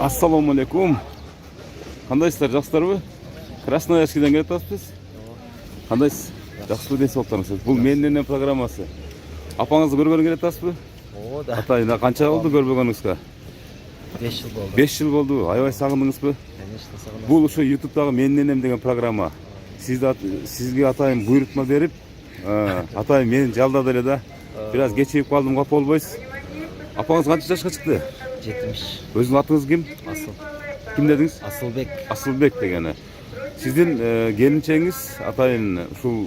Assalamu alaikum. Кандайсыздар, жақсыларбы? Красноярскіден келіп атпыз. Кандайсыз? Жақсы ден соқтарыңыз. Бұл менен программасы. Апаңызды көргөнү келіп атпызбы? О, да. Атайына қанша болды көрбөгөнүңүзгө? 5 жыл болды. 5 жыл болды. Аябай сагындыңызбы? Конечно, сагындым. Бұл ушу YouTube'дагы менен деген программа. Сизге атайын буйрутма берип, атайын мени жалдады эле да. Biraz geçeyip kaldım, kapı olmayız. Apağınız kaç yaşa çıktı? 70. Özünüz atınız kim? Asıl. Kim dediniz? Asılbek. Asılbek degeni. Sizin gelinçeğiniz atayın şu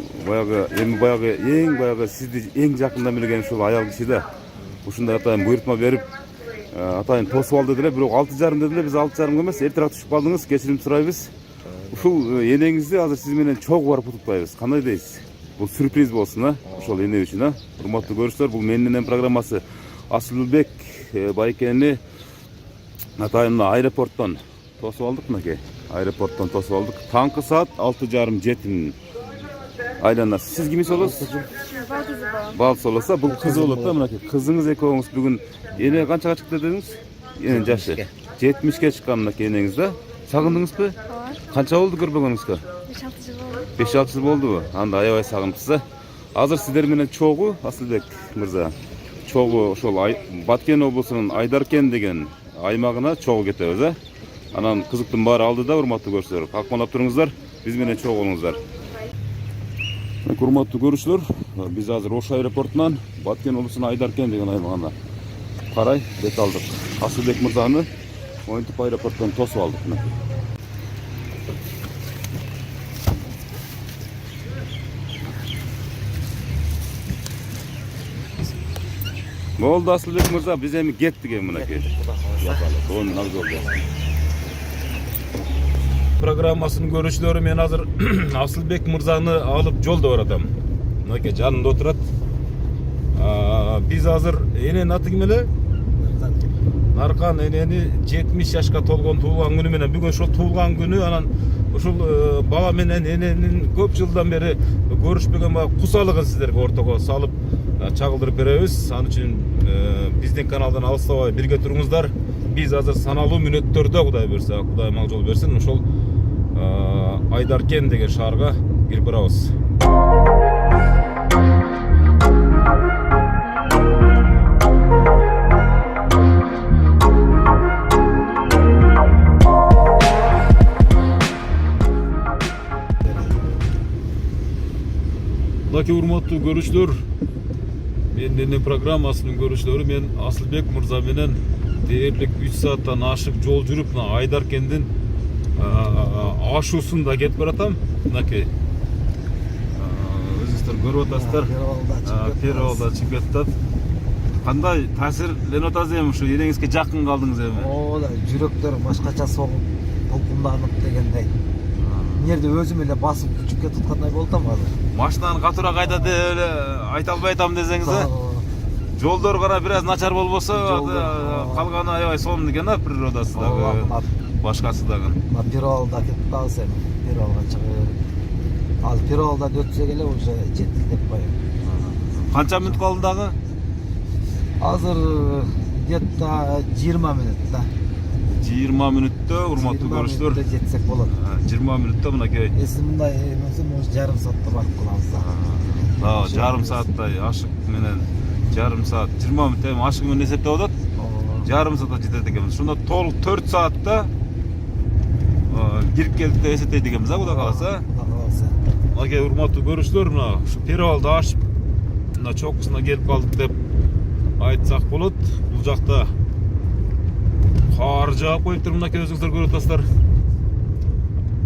bayağı sizdi en yakından bilgen şu ayal kişi de. Uşunda atayın buyurtma verip atayın tosu aldı dediler. Bir 6,5 dediler. Biz 6,5 emas. Erterak düşüp kaldınız. Kechirim suraybiz. Şu yenеңizdi hazır siz menen çok var tutuklayız. Kanday deysiz? Bu sürpriz olsun ha. Ошол эне үчүн ha. Урматтуу көрүүчүлөр, бул менен программасы. Асылбек байкени атайын аэропорттон тосуп алдык мынакей. Аэропорттон тосуп алдык. Таңкы саат 6:30-7 айланасы. Сиз кимиз болосуз? Балдыз болосо, бул кыз болот да мынакей. Кызыңыз экөөңүз бүгүн эне канчага чыкты дедиңиз? Эне жашы 70ке чыккан мынакей энеңиз да. Сагындыңызбы? Канча болду көрбөгөнүңүзгө? 5-6 жыл болду. Анда аябай сагыныпсыз. Азыр сиздер менен чогуу Асылбек мырза. Чогуу ошол Баткен облусунун Айдаркен деген аймагына чогуу кетебиз, а? Анан кызыктын баары алдыда, урматтуу көрүүчүлөр. Какмалап туруңуздар, биз менен чогуу болуңуздар. Урматтуу көрүүчүлөр, биз азыр Ош аэропортунан Баткен облусунун Айдаркен деген аймагына карай бет алдык. Асылбек мырзаны моинтип аэропорттон тосуп алдык. Oldu Asılbek Mırza, biz emi gettik emine. Onun nasıl oldu? Programmasının görüşleri men hazır Asılbek Mırza'nı alıp jolda baradam. Mınake janында oturat. Biz hazır enen аты ким эле? Наркан энени 70 жашка толгон туулган күнү менен бүгүн ошол туулган күнү анан ушул бала менен эненин көп жылдан бери көрүшпөгөн кусалыгын сиздерге ортого салып чагылдырып беребиз. Анын үчүн биздин каналдан алыстабай бирге туруңуздар. Биз азыр саналуу мүнөттөрдө Кудай берсе, Кудай мал жол берсин, ошол Айдаркен деген шаарга кирип барабыз. Мынакей урматтуу көрүүчүлөр, менин программасынын көрүүчүлөрү, мен Асылбек Мырза менен дээрлик 3 сааттан ашык жол жүрүп, Айдаркендин ашуусунда кетип баратам. Мынакей өзүңүздөр көрүп атасыздар. Перовалда чемпионаттат. Кандай таасирленип атасыз эми ушу энеңизге жакын калдыңыз эми? О, да, жүрөктөр башкача согуп, толкунданып дегендей. Нерде өзүм эле басып күчүккө туткандай болдум азыр. Машинаны катуура кайда деп эле айта албай атам десеңиз, жолдор кара бир аз начар болбосо, калганы аябай сонун экен, природасы дагы, башкасы дагы. Перовалда кетип калсак эми, Перовалга чыгып. Ал Перовалдан өтсөк эле уже жеттик деп коём. Канча мүнөт калды дагы? Азыр где-то 20 мүнөт да. 20 мүнөттө урматтуу көрүүчүлөр. Жетсек болот. 20 мүнөттө мынакей. Эси мындай эмесе, может жарым саатта барып калабыз да. Жарым сааттай ашык менен жарым саат 20 мүнөт эми ашык менен эсептеп атат. Жарым саатта жетет экенбиз. Шунда толук 4 саатта кирип келдик деп эсептейт экенбиз, Кудай кааласа. Мынакей урматтуу көрүүчүлөр, мына ушу Перовалды ашып, мына чокусуна келип калдык деп айтсак болот. Бул жакта кар жаап коюптур, мынакей өзүңүздөр көрүп атасыздар.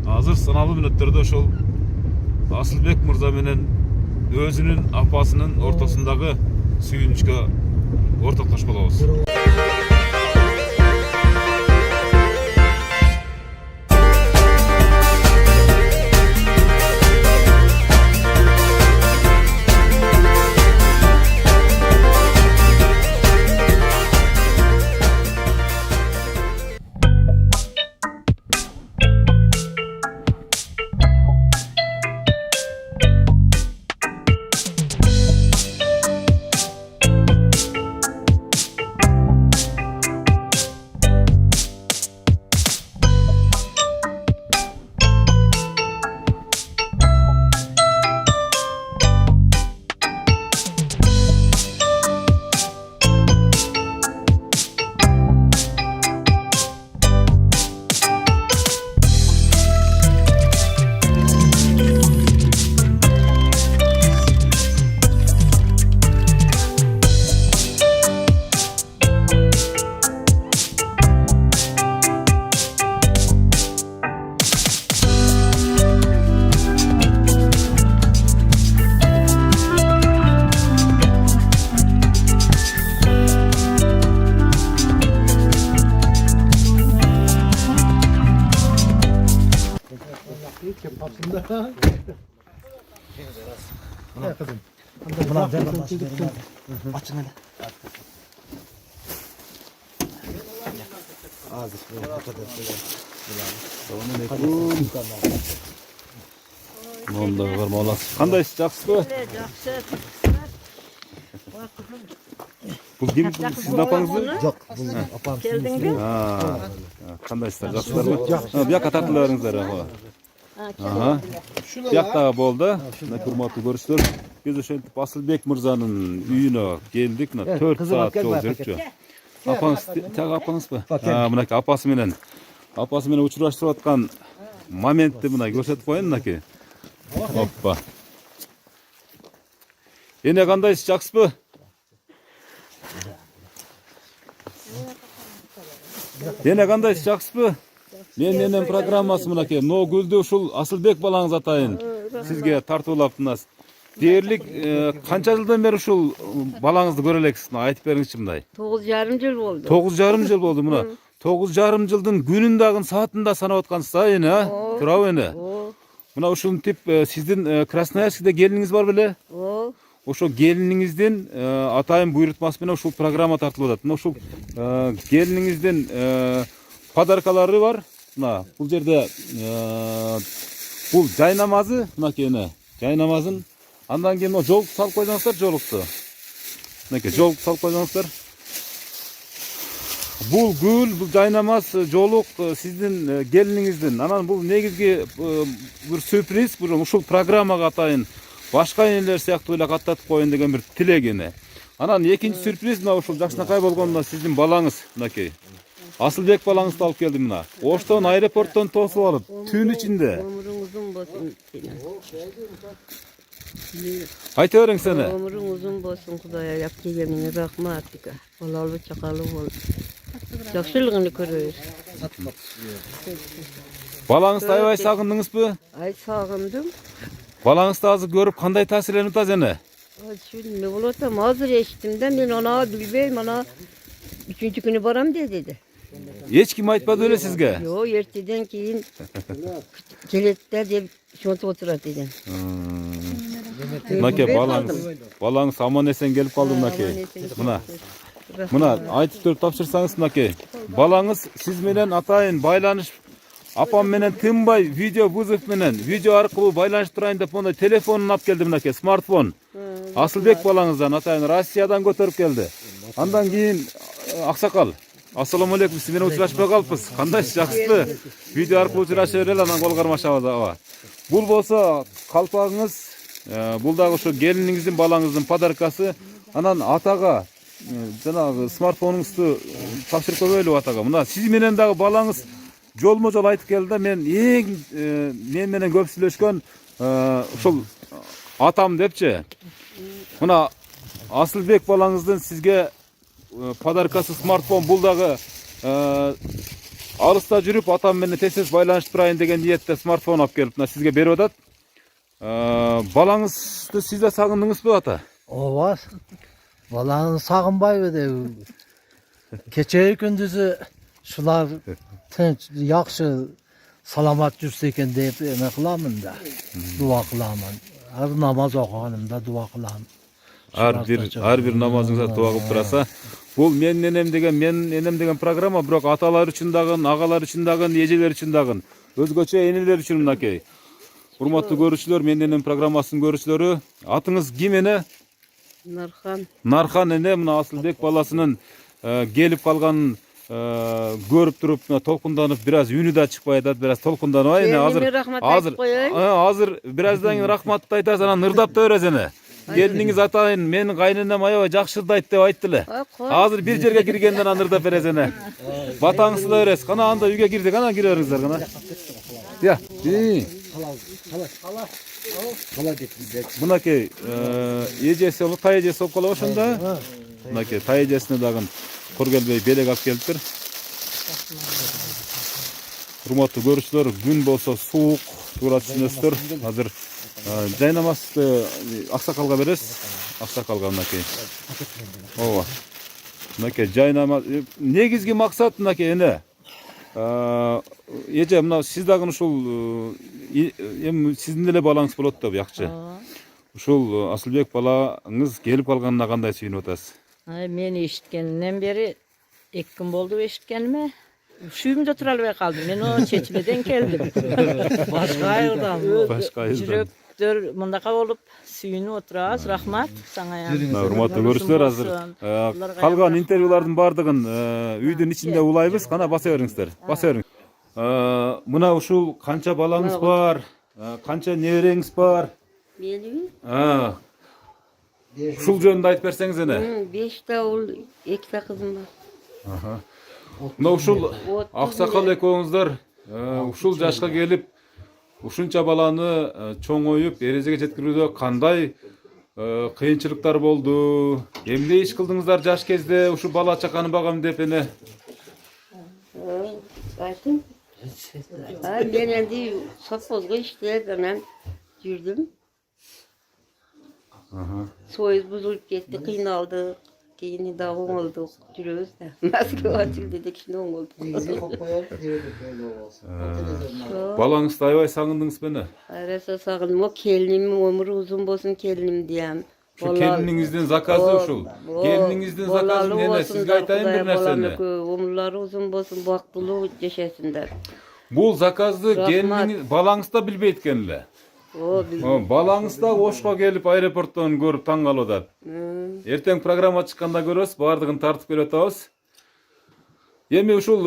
Азыр саналуу мүнөттөрдө ошол Асылбек Мырза менен өзүнүн апасынын ортосундагы сүйүнүчкө ортоктошуп калабыз. Buna ver lan başı verin abi. Açın hele. Hazır. Onda var olas. Kandaysiz, jaksızbı? Bu kim? Sizin apanızbı? Yok, bu apam. Geldin mi? Ha. Kandaysızlar, jaksızlar mı? Ha, bu yakka tartılarыңыздар. Aha. Bu yakta boldu. Hurmatlı görüşler. Biz ошентип Asılbek Mırza'nın uyuna geldik. 4 saat yol жүрүпчү. Apаңыз, тағы апаңыз ба? Мынакей апасы менен учураштырып аткан моментти мына көрсөтүп коеюн мынакей. Оппа. Эне кандайсыз, жакшысызбы? Эне кандайсыз, жакшысызбы? Мен энем программасы мынакей. Но гүлдү ушул Асылбек балаңыз атайын сизге тартуулап мынас. Дээрлик канча жылдан бери ушул балаңызды көрө элексиз? Айтып бериңизчи мындай. 9,5 жыл болду. 9,5 жыл болду мына. 9,5 жылдын күнүндагы саатында санап аткансыз а эне, а? Туурабы эне? Мына ушул тип сиздин Красноярскиде келиниңиз бар беле? Ошо келиниңиздин атайын буйрутмасы менен ушул программа тартылып атат. Мына ушул келиниңиздин подаркалары бар. Мына бул жерде бул жай намазы, мынакей эне. Жай намазын андан кийин жолук салып койсоңуздар, жолукту. Мынакей жолук салып койсоңуздар. Бул гүл, бул жай намаз, жолук сиздин келиниңиздин. Анан бул негизги бир сюрприз, ушул программага атайын башка энелер сыяктуу эле каттатып коеюн деген бир тилек эне. Анан экинчи сюрприз мына ушул жакшынакай болгондо сиздин балаңыз, мынакей. Асылбек балаңызды алып келдим мына. Оштон аэропорттон тосуп алып, түн ичинде. Ömrün uzun bolsun senin. Айта бериң сени. Ömrün uzun bolsun Kudaya yap kelgenine rahmat. Balalı çakalı bol. Жақсылығын көрөйүз. Балаңызды аябай сагындыңызбы? Ай сагындым. Балаңызды азыр көрүп кандай таасирленип атасыз эне? Ne bulatam hazır eşittim de ben ona bilbeyim ana 3. günü baram dedi. Эч ким айтпады беле сизге? Yo erteden keyin keletler deb şonta oturat dedim. Мынакей балаңыз аман эсен келип калды мынакей. Мына айтып туруп тапшырсаңыз мынакей. Балаңыз сиз менен атайын байланыш апам менен тынбай видео вызов менен видео аркылуу байланышып турайын деп мондай телефонун алып келди мынакей, смартфон. Асылбек балаңыздан атайын Россиядан көтөрүп келди. Андан кийин аксакал. Ассаламу алейкум, сиз менен учурашпай калыппыз. Кандайсыз, жакшысызбы? Видео аркылуу учураша берели, анан кол кармашабыз аба. Бул болсо калпагыңыз, бул дагы ошо келиниңиздин балаңыздын подаркасы. Анан атага жанагы смартфонуңузду тапшырып койбойлу атага. Мына сиз менен дагы балаңыз жолмо-жол айтып келди да, мен мен менен көп сүйлөшкөн ушул атам депчи. Мына Асылбек балаңыздын сизге подаркасы смартфон. Бул дагы алыста жүрүп атам менен тез байланышып турайын деген ниетте смартфон алып келип мына сизге берип атат. Балаңызды сиз да сагындыңызбы ата? Ооба. Баланы сагынбайбы деп. Кечээ күндүзү шулар тынч, жакшы, саламат жүрсө экен деп эме кыламын да. Дуа кыламын. Ар намаз окуганымда дуа кылам. Ар бир намазыңызда дуа кылып тураса, бул мен энем деген программа, бирок аталар үчүн дагы, агалар үчүн дагы, эжелер үчүн дагы, өзгөчө энелер үчүн мынакей. Урматтуу көрүүчүлөр, мен энем программасынын көрүүчүлөрү, атыңыз ким эне? Нархан. Нархан эне мына Асылбек баласынын келип калганын көрүп туруп, толкунданып, бир аз үнү да чыкпай атат, бир аз толкунданып эне азыр бир аздан кийин рахматты айтасыз, анан ырдап да бересиз эне. Келиниңиз атайын, менин кайненем аябай жакшы ырдайт деп айтты эле. Азыр бир жерге киргенден анан ырдап бересиз эне. Батаңызды да бересиз. Кана анда үйгө кирдик, анан кире бериңиздер кана. Я, мынакей эжеси, тай эжеси болуп калып ошондо. Мынакей тай эжесине дагы Коргелбей белек алып келиптир. Урматтуу көрүүчүлөр, күн болсо суук, туура түшүнөсүздөр. Азыр жай намазды аксакалга бересиз. Аксакалга мынакей. Ооба. Мынакей жай намаз. Негизги максат мынакей эне. Эже мына сиз дагы ушул эми сиздин деле балаңыз болот да буякчы. Ушул Асылбек балаңыз келип калганына кандай сүйүнүп атасыз? Мен eşitkeninden beri 2 gün oldu eşitkenime. Suyumda tura almaya kaldım. Ben o çeçmeden geldim. Başka ayırdan. Başka ayırdan. Жүрөктөр мындaka olup suyunu oturağız. Rahmat sana yani. Урматтуу көрүүчүлөр, азыр калган интервьюлардын баардыгын үйдүн ичинде улайбыз. Кана баса бериңиздер. Баса бериңиз. Мына ушул канча балаңыз бар? Канча небереңиз бар? Benim Ушул жөнүндө айтып берсеңиз эне. 5 ta ul, 2 ta kızım var. Мына ушул аксакал экөөңүздөр ушул жашка келип ушунча баланы чоңоюп эрежеге жеткирүүдө кандай кыйынчылыктар болду? Эмне иш кылдыңыздар жаш кезде ушу бала чаканы багам деп эне? Aytın. Ben endi sopozga işlerden yürüdüm. Soyuz buzulup gitti, kıynaldık. Keyin daha olduk, yürüyoruz da. Moskva açıldık, şimdi olduk. Балаңызды аябай сагындыңыз бене? Arasa sağındım, o kelinim, ömrü uzun bolsun kelinim diyem. Şu kelininizden zakazı uşul. Kelininizden zakazı nene, sizge aytayım bir nerseni. Ömürleri uzun bolsun, baktılığı yaşasınlar. Бул заказды келиниңиз балаңыз да билбейт экен эле. Балаңыз да Ошко келип аэропорттон көрүп таң калып атат. Эртең программа чыкканда көрөбүз, баардыгын тартып берип атабыз. Эми ушул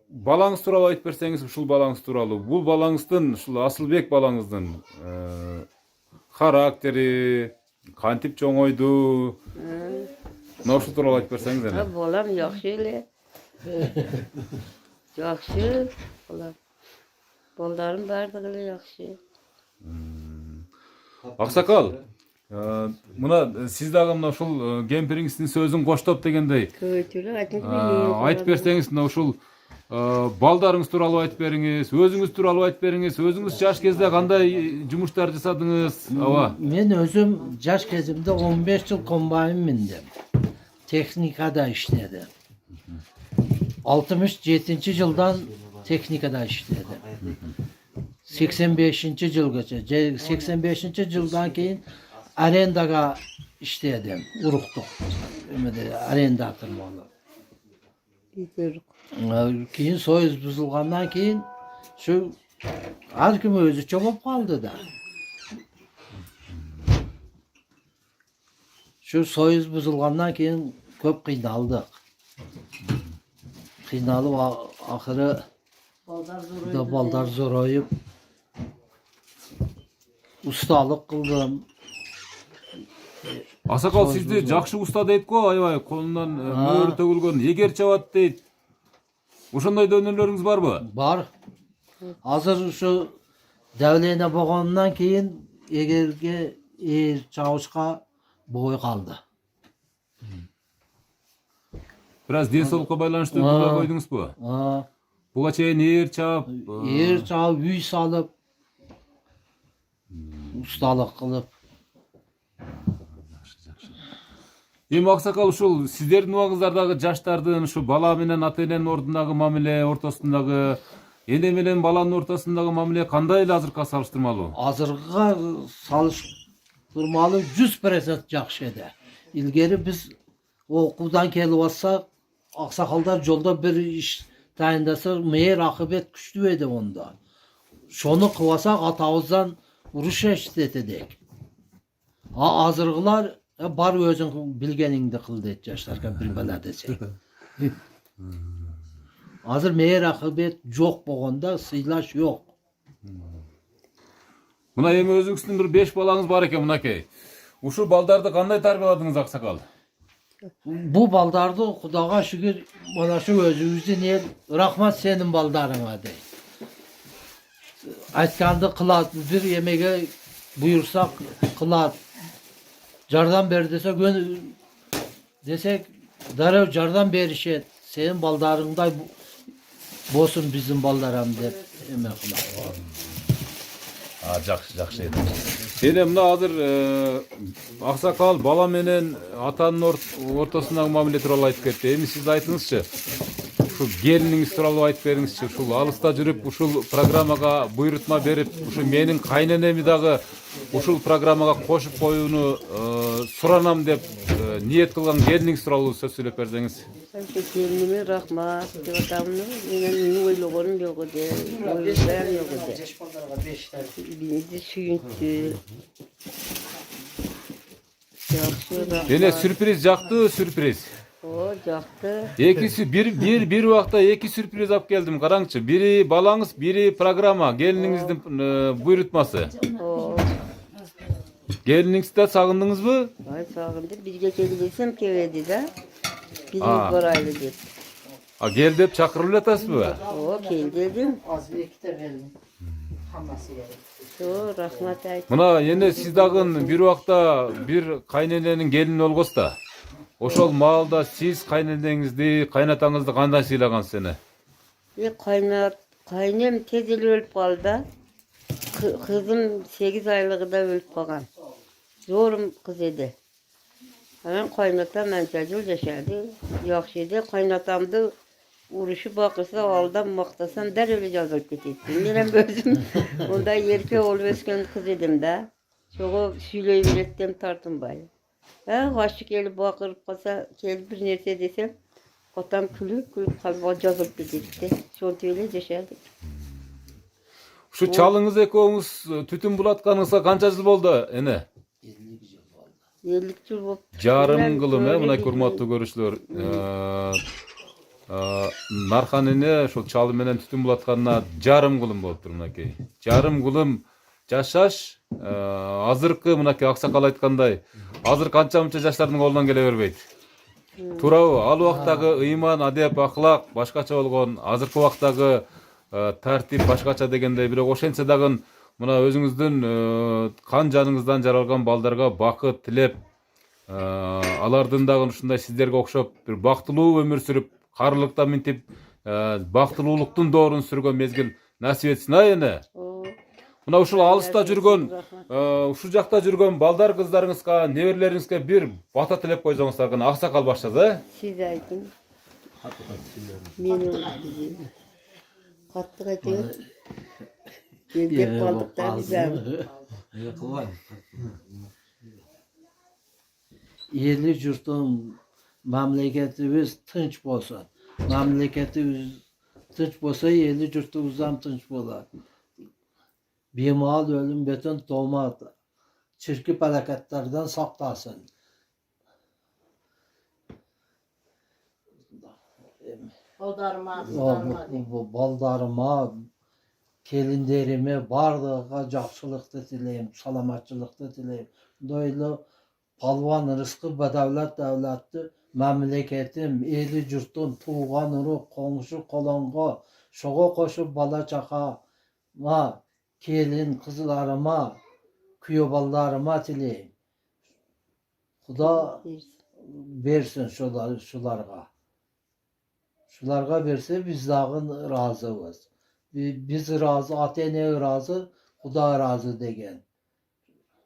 балаңыз тууралуу айтып берсеңиз, ушул балаңыз тууралуу. Бул балаңыздын, ушул Асылбек балаңыздын характери, кантип чоңойду? Мына ушул тууралуу айтып берсеңиз эне. Балам жакшы эле. Жакшы, балам. Балдарым бардыгы эле жакшы. Аксакал, мына сиз дагы мына ушул кемпириңиздин сөзүн коштоп дегендей айтып берсеңиз, мына ушул балдарыңыз тууралуу айтып бериңиз, өзүңүз тууралуу айтып бериңиз, өзүңүз жаш кезде кандай жумуштар жасадыңыз? Ооба. Мен өзüm жаш кезимде 15 жыл комбайн миндим. Техникада иштедим. 67 жылдан техникада иштедим. 85-жылgacha. 85-жылдан кийин арендага иштедим. Уруктук. Эмеде арендатор болуп. Кийин союз бузулгандан кийин şu ар ким өзүчө болуп калды да. Şu soyuz buzulgandan keyin köp kıynaldık. Kıynalıp ahırı baldar zorayıp ustalık kıldım. Асакал сизди жакшы уста дейт го, аябай колунан мөөрү төгүлгөн, эгер чабат дейт. Ошондой өнөрлөрүңүз барбы? Бар. Азыр şu devlene boğandan keyin egerge çavuşka boy kaldı. Biraz денсаулыкка байланыштуу буга койдуңузбу? Буга чейин ээр чаап, үй салып, ustalık kılıp. Эми Аксакал ушул сиздердин убагыңыздардагы жаштардын ушу бала менен ата эненин ордундагы мамиле, ортосундагы эне менен баланын ортосундагы мамиле кандай эле азыркыга салыштырмалуу? Азыркыга салыштырмалуу 100% жакшы эди. Илгери биз окуудан келип атсак, аксакалдар жолдо бир иш дайындаса, мээр акыбет күчтүү эди онда. Шону кылбасак атабыздан уруш эчтет эдик. Азыркылар бар өзүң билгениңди кыл дейт жаштарга бир бала десек. Азыр мээр акыбет жок болгондо сыйлаш жок. Мына эми өзүңүздүн бир 5 балаңыз бар экен мынакей. Ушул балдарды кандай тарбияладыңыз Аксакал? Bu baldardı Кудайга şükür mana şu özübüzdün el rahmat senin baldarıma dey. Aytkandı kılat bir yemeğe buyursak kılat. Jardan ber desek darıv jardan berişet. Senin baldarыңдай болсун bizim baldaram dep эме кылат. Жакшы эди. Эне мына азыр Аксакал бала менен атанын ортосундагы мамиле тууралуу айтып кетти. Эми сиз айтыңызчы. ушул келиниңиz тууралуу айтып бериңизчи. Ушул алыста жүрүп ушул программага буйрутма берип, ушу менин кайненеми дагы ушул программага кошуп коюуну суранам деп ниет кылган келиниңиз тууралуу сөз сүйлөп берсеңиз. Kendime rahmat деп атамын. Менин ойлогонум жок эди. Ойлогонум жок эди. Бизди сүйүнчү. Эне сюрприз жактуу, сюрприз. О, жакты. Bir убакта эки сюрприз алып келдим. Караңчы, бири балаңыз, бири программа, келиниңиздин буйрутмасы. О, Келиниңизди да сагындыңызбы? ай сагындым. Бирге келсем кебеди да. Бирге барайлы деп. А кел деп чакырып элатасызбы? О, кел дедим. О, рахмат айт. Мына эне сиз дагы bir убакта bir кайнененин келини болгосуз да. Ошол маалда сиз кайненеңизди, кайнатаңызды кандай сыйлагансыз эне? Кайнем тез эле өлүп калды да. Кызым 8 айлыгында өлүп калган. Зорум кыз эди. Анан кайнатам анча жыл жашады. Жакшы эди. Кайнатамды урушуп бакырса, алдан мактасам дароо эле жазылып кетет. Мен өзүм мындай эрке болуп өскөн кыз эдим да. Чого сүйлөй береттем тартынбай. Кашы келип бакырып калса, келип бир нерсе десем, атам күлүп калып жазылып кетти. Сонтип эле жашадык. Ушу чалыңыз экөөңүз түтүн булатканыңызга канча жыл болду эне? 50 жыл болуп. Жарым кылым, мына урматтуу көрүүчүлөр. Нархан эне ошол чалы менен түтүн булатканына жарым кылым болуптур мынакей. Жарым кылым жашаш, азыркы мынакей аксакал айткандай, азыр канча мынча жаштардын колунан келе бербейт. Туурабы? Ал убактагы ыйман, адеп, ахлак башкача болгон, азыркы убактагы тартип башкача дегендей, бирок ошентсе дагы мына өзүңүздүн кан жаныңыздан жаралган балдарга бакыт тилеп, алардын дагы ушундай сиздерге окшоп бир бактылуу өмүр сүрүп, карылыкта минтип, бактылуулуктун доорун сүргөн мезгил насип этсин эне. Мына ушул алыста жүргөн, ушул жакта жүргөн балдар кыздарыңызга, неберелериңизге бир бата тилеп койсоңуздар, аксакал башчасы, Сиз айтың. Мен каттык айтып. Келдеп калдык да биз. Eli jurtun memleketimiz tınç bolsun. Memleketimiz tınç bolsa eli jurtumuzdan tınç bolar. Bemal ölüm bütün doğma çirki felaketlerden saklasın. Baldarıma, kelinlerime, bardağa жақсылықты тілейim, salamatçılıqты тілейim. Doylu palvan rızkı bedavlat devletті, memleketim, eli jurtum, tuğan uru, komşu kolongo, şoğa koşup bala çaka, kelin kızlarıma, küyoballarıma tileyim. Xuda versin şularga. Şularga verse biz dağın razıyız. Biz razı, Atene razı, Xuda razı degen.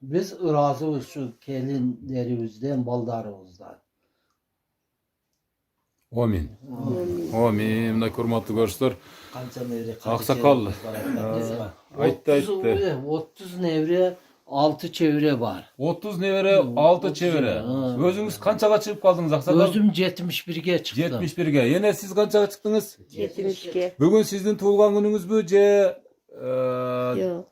Biz razıyız şu kelinlerimizden, baldarımızdan. Amin. Amin. Mına kurmatlı görüşler. Aksakal. Aytты. 30 nevre, 6 çevre var. 30 nevere, 6 çevre. Özünüz kançaga çıkıp kaldınız Aksakal? Özüm 71'ge çıktım. 71'ge. Yine siz kançaga çıktınız? 70'ge. Bugün sizin tuğulgan gününüzbü,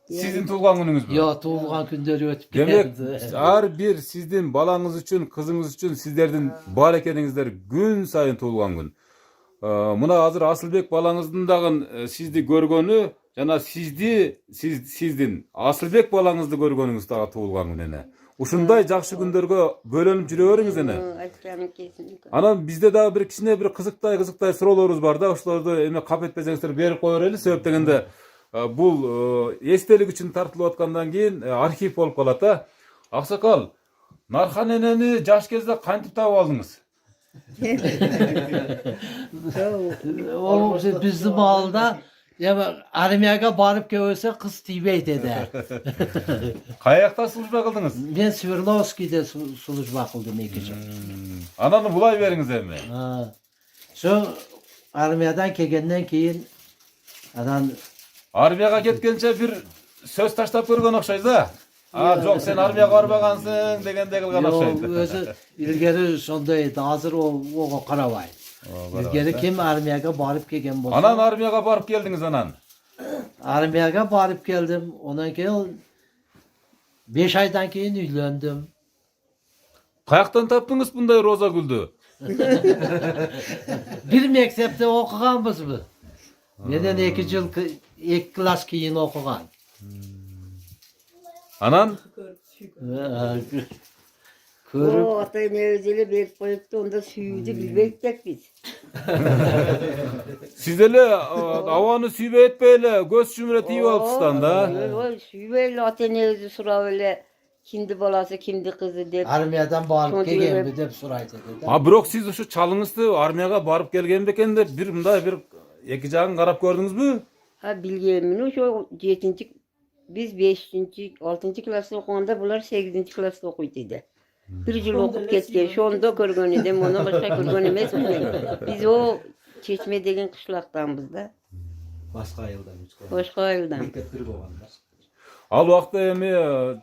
sizin tuğulgan gününüzbü? Ya tuğulgan günleri ötüp Demek giderdi. her bir sizin balanız için, kızınız için sizlerden bareketinizler gün sayın tuğulgan gün. Mına hazır Asılbek balanızdın dağın sizdi görgönü, jana sizdin Asılbek balаңызды көргөнүңүз дагы туылган күн эне. Ушундай жакшы күндөргө бөлөнүп жүрө бериңиз эне. Анан бизде дагы бир кичине бир кызыктай суроолорубуз бар да, ошолорду эме кап этпесеңиздер берип коё берели. Себеп дегенде бул эстелик үчүн тартылып аткандан кийин архив болуп калат да. Аксакал, Нархан энени жаш кезде кантип таап алдыңыз? O bizim ağılda ya armiyaga barıp gelirse kız tibet eder. Kayakta служба кылдыңыз? Ben Sverdlovski'de служба kıldım iki yıl. Ananı bulay бериңиз эми. Şu armiyadan kelgenden keyin anan Armiyaga ketkençe bir söz taşlap көргөн окшойт да. Жок, сен армияга барбагансың дегенде кылган окшойт. özü ilgeri şonday edi. Hazır oğa karabay. İlgeri kim armiyaga barıp kelgen bolsa. Анан армияга барып келдиңиz анан. Armiyaga barıp geldim. Ondan keyin 5 aydan keyin uylendim. Каяктан таптыңыз мындай роза гүлдү? Bir mektepte okuganбыз mı? Neden 2 yıl 2 klas keyin okugan. Анан Körüp O ata ne özeli berip koyuptu onda suyudu bilbektek biz. сиз деле абаны сүйбөй этпей эле көз чүмүрө тийип алыпсыздан да. O suyu böyle ata ne özü sura öyle kimdi balası kimdi kızı dep. armiyadan barıp Çocuğu kelgen hep- mi dep suraydı dedi. Бирок сиз ушу чалыңызды армияга барып келген бекен деп бир мындай бир эки жагын карап көрдүңүзбү? Ha bilgemin şu 7. biz 5. 6. klasda okuyanda bunlar 8. klasda okuydu. Bir yıl okup ketken şonda körgön edim onu başka körgön emes biz o Çeşme degen kışlaktanbız da. Başka yıldan Başka yıldan. Ал убакта эми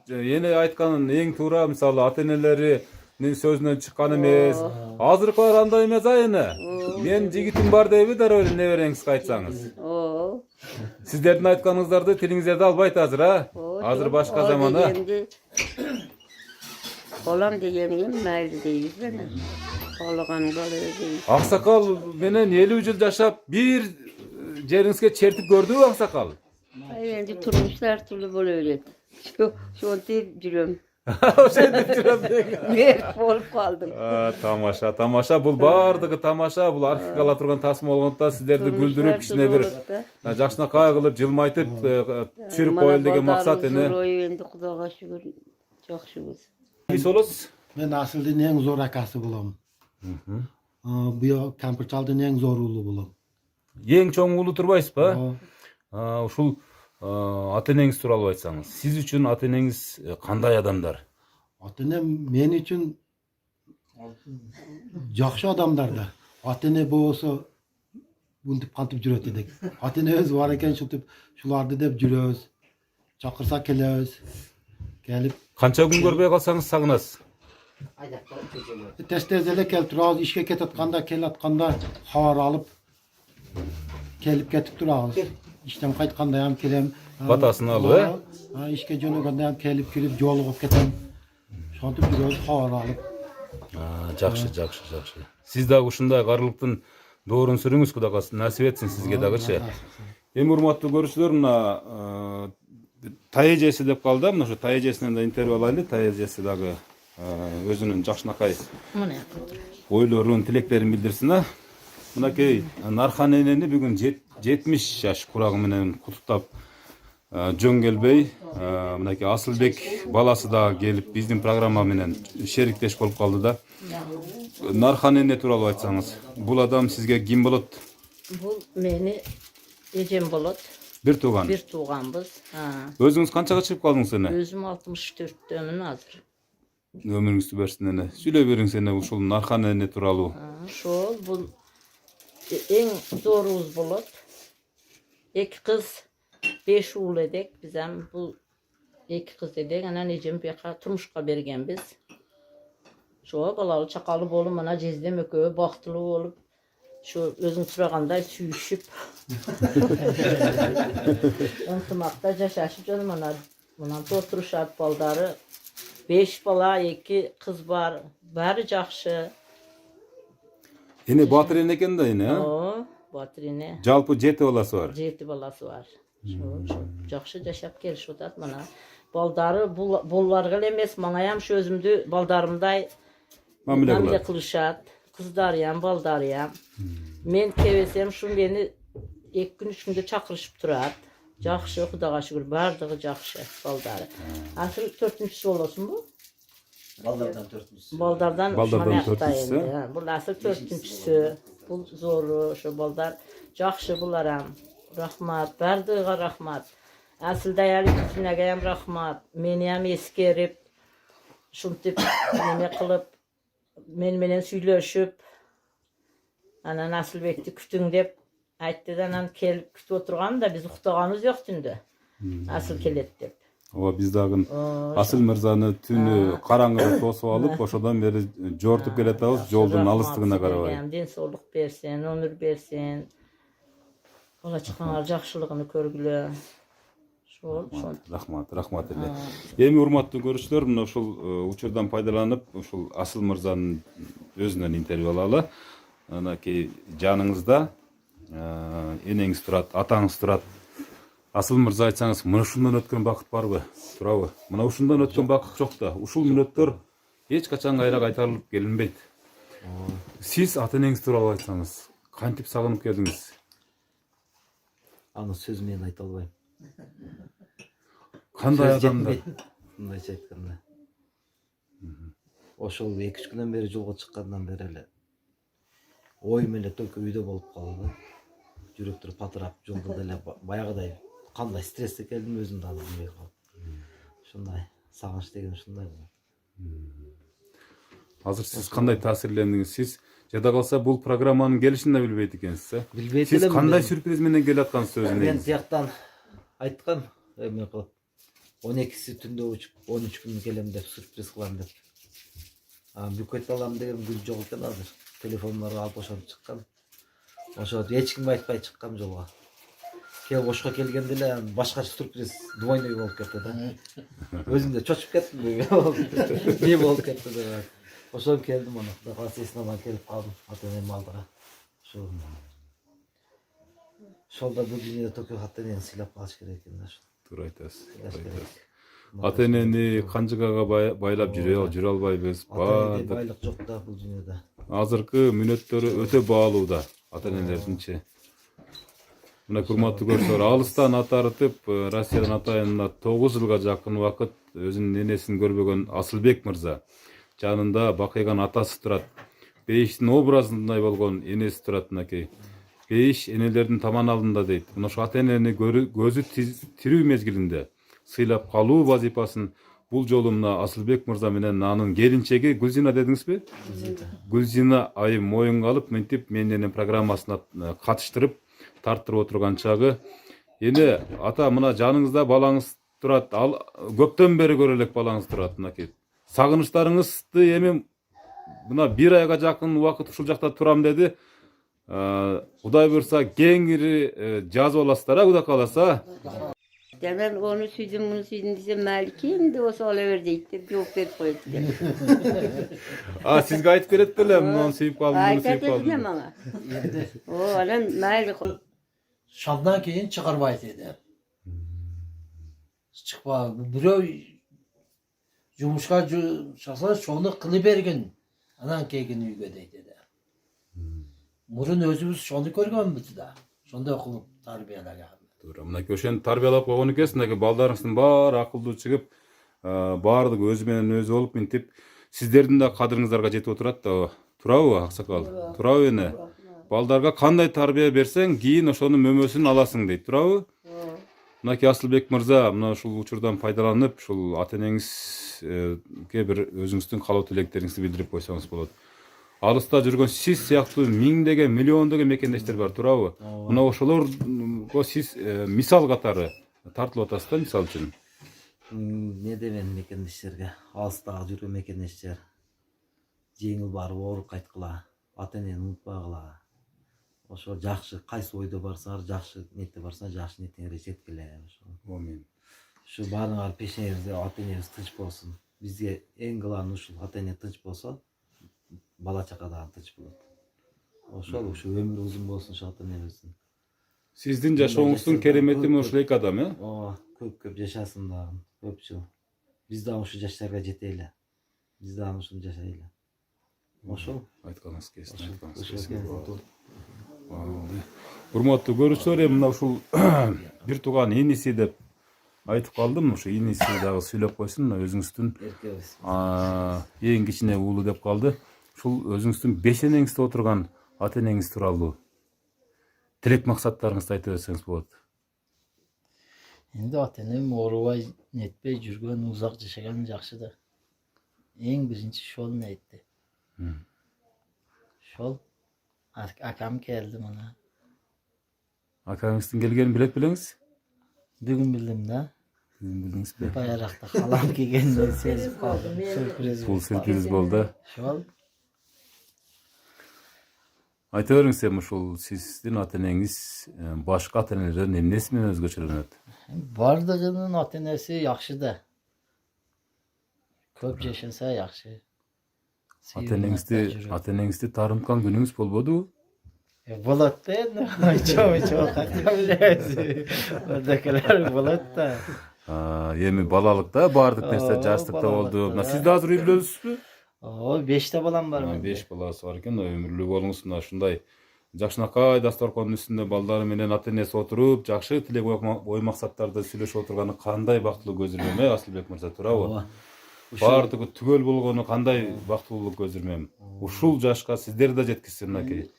эне айтканын эң туура мисалы ата-энелеринин сөзүнөн чыккан эмес. Азыркылар андай эмес эне. Мен жигитим бар дейби дароо эле небереңизге айтсаңыз. Oo. Сиздердин айтканыңыздарды тилиңиздерде албайт азыр, а? Азыр башка заман, а? Olam degeni mayli deyiz bana. Kalagan balığı deyiz. Аксакал менен 50 жыл жашап бир жериңизге чертип көрдүбү Аксакал? Endi turmuşlar türlü böyle. Şu an deyip duruyorum. Ошентип жүрөм деген. Merk olup kaldım. Тамаша, тамаша. Бул бардыгы тамаша. Бул архивге ала турган тасма болгондуктан сиздерди күлдүрүп, кичине бир жакшынакай кылып, жылмайтып түшүрүп коелу деген максат эне. Endi Xudoga şükür жакшыбыз. Кийс болосуз? Ben Asıl'ın en zor akası bulam. Bu Kampırçal'ın en zor ulu bulam. Эң чоң уулу турбайсызбы? Ушул ата-энеңиз тууралуу айтсаңыз. Сиз үчүн ата-энеңиз кандай адамдар? Atenem men için жақшы adamlar da. Atene bu olsa buntip kantıp jüröt edek. Atene öz var eken şultup şulardı dep jüröz. Çakırsa kelöz. Gelip Канча күн көрбөй калсаңыз сагынасыз? tez-tezele kelip durağız. İşe ketatqanda, kel atqanda havar alıp kelip ketip durağız. İşten qaytqanda ham kelem. Batasını alып, İşke jönögende ham kelip kirip jolup ketem. Şontip jüröz havar alıp. Жакшы, жакшы, жакшы. Сиз дагы ушундай карылыктын доорун сүрүңүз, Кудай кааласа насип этсин сизге дагычы. Эми урматтуу көрүүчүлөр, мына тай эжеси деп калды. Мына ушу тай эжесинен да интервью алайлы. Тай эжеси дагы өзүнүн жакшынакай ойлорун, тилектерин билдирсин, а. Мынакей Нархан энени бүгүн 70 жаш курагы менен куттуктап жөн келбей, мынакей Асылбек баласы да келип биздин программа менен шериктеш болуп калды да. Нархан эне тууралуу айтсаңыз, бул адам сизге ким болот? Бұл мені ежем болот. Бир тууган. Bir туғанбыз. Өзүңүз канчага чыгып калдыңыз эне? Өзім 64-төмін азыр. Өмүрүңүздү берсин эне. Сүйлөй бериңиз эне ушул Нархан эне тууралуу. Шол бұл ең зоруыз болот. 2 kız 5 uul edek. Biz hem bu 2 kız edek. Anan ejem beka turmuşka bergenbiz. Şo balalı çakalı bolup mana jezdem ököbü baktılı olup şu özün suraganday sүйüşüp ынтымакта жашашып жүрүп мына отурушат балдары 5 бала 2 kız бар баары жакшы. Эне батыр эне экен да эне, а? О, батырине Жалпы 7 баласы бар. 7 баласы бар. Жакшы жашап келишип атат мына. Балдары булларга эле эмес, маңаям şu өзүмдү балдарымдай Мамиле кылышат. Kızlarıyam, baldarıyam. Men kevesem şu beni 2 gün 3 günde çakırışıp durat. Жақшы, Xudaga şükür, bardығы жақшы baldarı. Asıl 4-üncüsü olasın bu? Baldardan 4'üncüsü. Baldardan Baldardan şuna 4'üncüsü. Bu asıl 4-üncüsü. Bu zoru, şu baldar. Жақшы bularam. Rahmat, bardığıga rahmat. Asıl dayalı tütünegeyem rahmat. Meniyem eskerip, şuntip, neme kılıp, men menen süйлөшүп Ana Asılbekti kütüň dep aýtdy da anan kelip kütüp oturganda biz uktaganybız ýok tünde. Asıl kelet dep. Ova biz dagın O, Asyl Mirzany tünü karangyda tosup alıp oşodan beri jortup keletabız joldun alystygyna karabay. Den soğluk bersen, ömür bersen. Ola çıkanlar jakşylygyny körgüle. Şol. Rahmat ele. Emi urmatly görüşler, mına uşul uçurdan paydalanyp uşul Asyl Mirzanyň özünden interwiu alaly. Anaki janыңызda eneňiz turat, ataňyz turat. Asyl Mirza aýtsaňyz, mына uşundan ötken wagt barby? Turabı? Mına uşundan ötken wagt jok da. Uşul minötler hiç kaçan gaýra gaýtarylyp gelinbeyt. Siz ata-eneňiz turapy aýtsaňyz, kantip saganyp geldiňiz? Аны сөз мен айта албайм. Кандай адамдар? Мындайча айтканда. Ошол 2-3 күндөн бери жолго чыккандан бери эле оюм эле только үйдө болуп калды. Жүрөктөр патырап, жолдо деле баягыдай кандай стрессте келдим өзүм да билбей калдым. Ушундай сагыныч деген ушундай. Азыр сиз кандай таасирлендиңиз? Сиз жада калса бул программанын келишин да билбейт экенсиз, э? Билбейт Сиз элем. кандай сюрприз менен келаткансыз Мен өзүнө? тияктан айткам, эме кылып 12-си түндө учуп 13 күн келем деп сюрприз кылам деп. Бүкөт алам деген күн жок экен азыр. Телефонлорго алып ошоп чыккам. Ошо эч кимге айтпай чыккам жолго. Келип ошко келгенде эле башкача сюрприз двойной болуп кетти да. Өзүм да чочуп кеттим. Не болуп кетти деп. Ошол келдим аны. Кудай кааласа эсинаман келип калдым ата-энем алдыга. Ошол да бул дүйнөдө только ата-энени сыйлап калыш керек экен да. Туура айтасыз. Ата-энени канжыгага байлап жүрө албайбыз. Ата-энеде байлык жок да бул дүйнөдө. Азыркы мүнөттөрү өтө баалуу да ата-энелердинчи. Мына урматтуу көрсөөр, алыстан ат арытып, Россиядан атайынына 9 жылга жакын убакыт өзүнүн энесин көрбөгөн Асылбек Мырза. Жанында бакыйган атасы турат. Бейиштин образындай болгон энеси турат мынакей. Бейиш энелердин таман алдында дейт. Мына ошо ата-энени көзү тирүү мезгилинде сыйлап калуу вазипасын бул жолу мына Асылбек Мырза менен анын келинчеги Гүлзина дедиңизби? Гүлзина айым моюнга алып, мынтип менин программасына катыштырып тарттырып отурган чагы. Эне ата, мына жаныңызда балаңыз турат. Ал көптөн бери көрө элек балаңыз турат мынакей. Сагынычтарыңызды эми мына 1 айга жакын убакыт ушул жакта турам деди. Кудай буйрса кеңири жазып аласыздар, Кудай кааласа. Ben onu süydüm, bunu süydüm desem Maliki de olsa olaver deyip cevap verip koydu. Sizge aytıp berет belem, onu suyup kaldım, bunu Ayta suyup dedim kaldım. bana. O adam Maliki. Şamdan keyin çıkarbayt dedi. Çıkpa, biröv jumuşka şasa şonu kılıbergin. Anan keyin uyga deydi. Murun özümüz şonu körgönbüz da. Şonda okulup tarbiyalagan. Туура. Мына көшені тарбиялап койгон экенсиз, мына балдарыңыздын баары акылдуу чыгып, баардыгы өзү менен өзү болуп мынтип сиздердин да кадырыңыздарга жетип отурат да. Туурабы, аксакал? Туурабы эне? Балдарга кандай тарбия берсең, кийин ошонун мөмөсүн аласың дейт. Туурабы? Мынакей Асылбек Мырза, мына ушул учурдан пайдаланып, ушул ата-энеңизге бир өзүңүздүн каалоо тилектериңизди билдирип койсоңуз болот. Алыста жүргөн сиз сыяктуу миңдеген, миллиондогон мекендештер бар, туурабы? Мына ошолорго сиз мисал катары тартылып атасыз да, мисал үчүн. Не демен мекендештерге, алыстагы жүргөн мекендештер жеңил барып ооруп кайткыла, ата-энени унутпагыла. Ошо жакшы, кайсы ойдо барсаңар, жакшы ниетте барсаңар, жакшы ниетиңерге жеткиле. Амин. Ушу баарыңар пешеңерде ата-энебиз тынч болсун. Бизге эң кылганы ушул, ата-эне тынч болсо, бала чака да тынч болот. Ошол ушу өмүр узун болсун ушу ата-энебиздин. Сиздин жашооңуздун керемети ушул эки адам, э? Ооба, көп жашасын дагы, көп жыл. Биз дагы ушу жаштарга жетели. Биз дагы ушуну жашайлы. Ошол Айтканыңыз келсин. Урматтуу көрүүчүлөр, мына ушул бир тууган иниси деп айтып калдым. Ушу иниси дагы сүйлөп койсун, өзүңүздүн эң кичине уулу деп калды. Ушул өзүңүздүн бешенеңизде отурган ата-энеңиз тууралуу тилек максаттарыңызды айтып өтсөңүз болот. Endi ata-enem oorubay netpey жүргөн, узак жашаган жакшы да. Эң биринчи şol нетти. Şol Akam geldi bana. Akаңыздың келгенін білет білеңіз? Bugün bildim de. Білдіңіз бе? Bayrakta halam gelgenden sezip kaldım. Sürpriz Бұл сюрприз болды. Şol. Айта беріңіз сен ушул сиздин ата энеңиз башка ата энелерден эмнеси менен өзгөчөлөнөт? Bardığının atenesi yakşı da. Köp yaşansa yakşı. Ата энеңизди таарынткан күнүңүз болбодубу? Bulut değil mi? Çok hakikaten. Oradakiler bulut da. Эми балалыкта баардык нерсе жаштыкта болду. Мына сиз да азыр үй бүлөсүзбү? O 5'te balam var mı? 5 баласы бар экен, өмүрлүк болуңуз мына ушундай жакшынакай дасторкондун үстүндө балдары менен ата энеси отуруп, жакшы тилек ой максаттарды сүйлөшүп отурганы кандай бактылуу көзүрмөм, Асылбек мырза, туурабы? Баардыгы түгөл болгону кандай бактылуулук көзүрмөм. Ушул жашка сиздер да жеткизсин мынакей.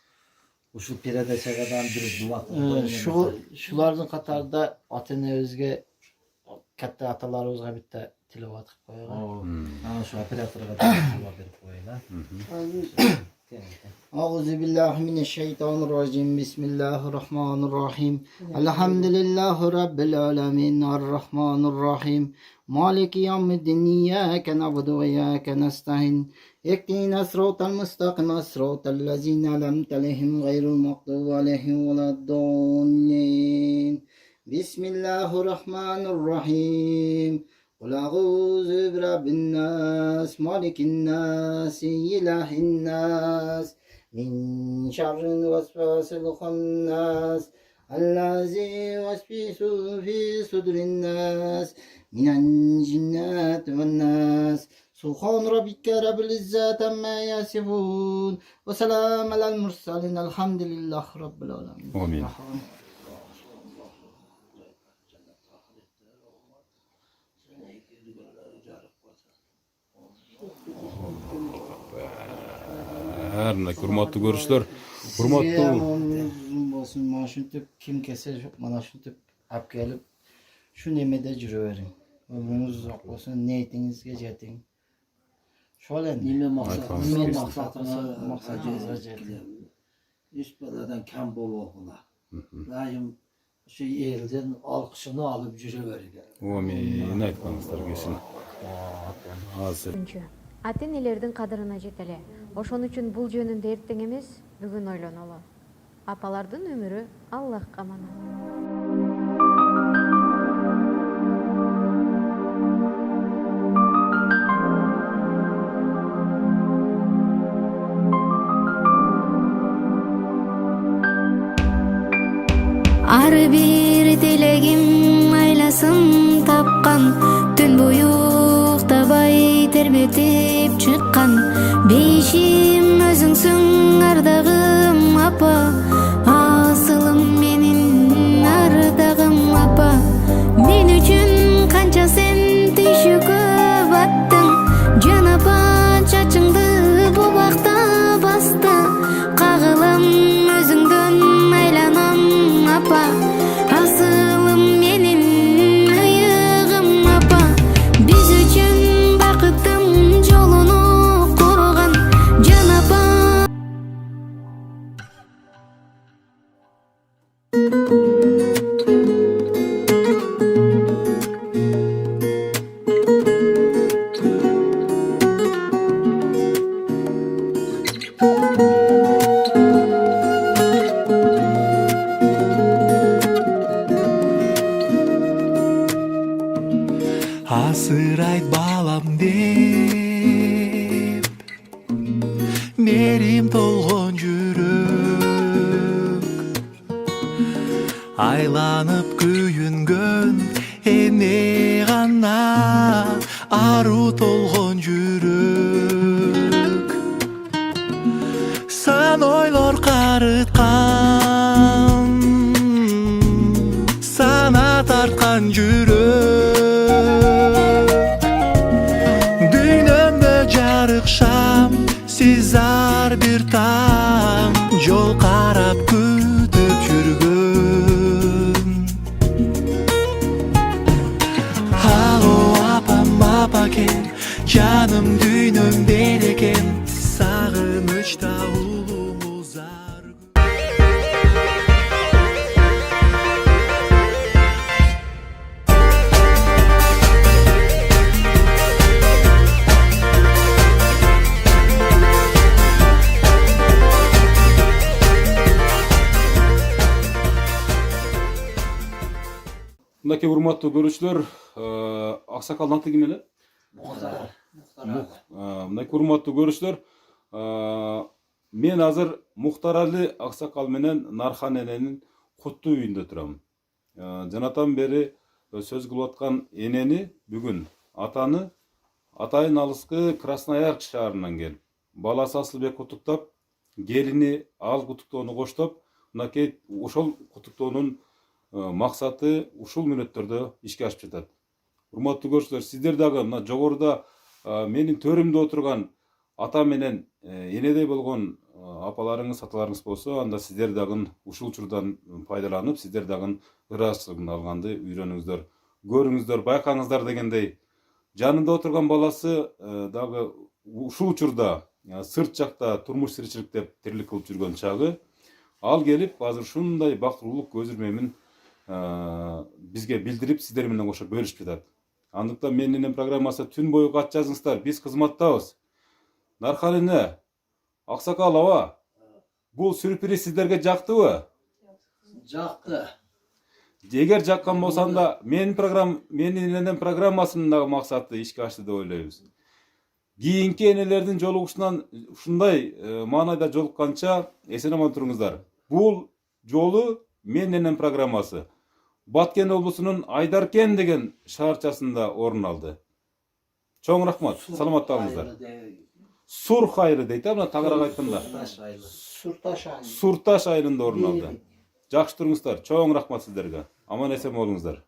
Uşul pirede çakadan bir duvat. Şulardan Katar'da Atene özge katta atalarımızga bitti tilavat kılıp koyuyor. Şu operatöre kadar duvat verip koyuyorlar. Euzubillahimineşşeytanirracim. Bismillahirrahmanirrahim. Elhamdülillahi Rabbil alemin. Errahmanirrahim. Maliki yevmiddin. İyyâke na'budu ve iyyâke nestaîn. İhdina sıratal mustakîm sıratal lezîne en'amte aleyhim gayril mağdûbi aleyhim veleddâllîn. Bismillahirrahmanirrahim. Kul a'ûzü bi rabbin nâs, malikin nâs, ilahin nâs, min şerril vesvâsil hannâs, ellezî yuvesvisu fî sudurin nâs, minen cinneti ven nâs. Subhan rabbike rabbil izzati amma yasifun ve selamun alel mursalin elhamdülillahi rabbil alemin. Amin. Hurmatlı görüşler. Hurmatlı. Olsun mana shu tip kim kelsa mana shu tip olib kelib shu nemada yuravering. Ömrünüz uzoq bo'lsin, niyatingizga yeting. Şöyle Nime maqsadingizga maqsadingizga yeting. Hiç baladan kam bo'lmoqlar. Daim şu elden alqışını alıp yuravergan. Amin. Aytqanыңыздар келсин. Азыр. Ата-энелердин кадырына жетеле. Ошон үчүн бул жөнүндө эртең эмес, бүгүн ойлонолу. Апалардын өмүрү Аллахка аманат. Ар бир тилегим айласын тапкан, түн бою уктабай тербетип чыккан. Бейшим өзүңсүң ардагым апа, асылым менин ардагым апа. Мен үчүн канча сен түйшүккө баттың, жан апа чачыңды бу бакта басты. Кагылам өзүңдөн айланам апа, асылым менин ыйыгым апа. Биз үчүн бакыттын жолуну курган жан апа. Асырайт балам деп мерим толгон жүрөк, айланып күйүнгөн эне гана ару толгон жүрөк. Сан ойлор карыткан, сана тарткан жүрөк. Дүйнөмдө жарык шам, сиз ар бир таң, жол карап күтүп жүргөн. Алло апам апакен, жаным дүйнөм берекен, сагынычта улуу зар. Мынакей урматтуу көрүүчүлөр, аксакалдын аты ким эле? Мынакей урматтуу көрүүчүлөр, мен азыр Мухтарали аксакал менен Нархан эненин куттуу үйүндө турам. Жанатан бери сөз кылып аткан энени бүгүн атаны атайын алыскы Красноярск шаарынан келип, баласы Асылбек куттуктап, келини ал куттуктоону коштоп, мынакей ошол куттуктоонун максаты ушул мүнөттөрдө ишке ашып жатат. Урматтуу көрүүчүлөр, сиздер дагы мына жогоруда менин төрүмдө отурган ата менен энедей болгон апаларыңыз, аталарыңыз болсо, анда сиздер дагы ушул учурдан пайдаланып, сиздер дагы ыраазычылыгын алганды үйрөнүңүздөр, көрүңүздөр, байкаңыздар дегендей. Жанында отурган баласы дагы ушул учурда сырт жакта турмуш тиричиликтеп тирилик кылып жүргөн чагы, ал келип азыр ушундай бактылуулук көз ирмемин бизге билдирип, сиздер менен кошо бөлүшүп жатат. Андыктан менин программасы түн бою кат жазыңыздар, биз кызматтабыз. Нархан эне, аксакал аба, бул сюрприз сиздерге жактыбы? Жакты. Эгер жаккан болсо анда менин эненин программасынын дагы максаты ишке ашты деп ойлойбуз. Кийинки энелердин жолугушунан ушундай маанайда жолукканча эсен аман туруңуздар. Бул жолу менин эненин программасы Баткен облусунун Айдаркен деген шаарчасында орун алды. Чоң рахмат, саламатта болуңуздар. Сур хайры дейт, мына тагыраак айтканда. Сурташ айылында орун алды. Жакшы туруңуздар, чоң рахмат сиздерге. Аман эсен болуңуздар.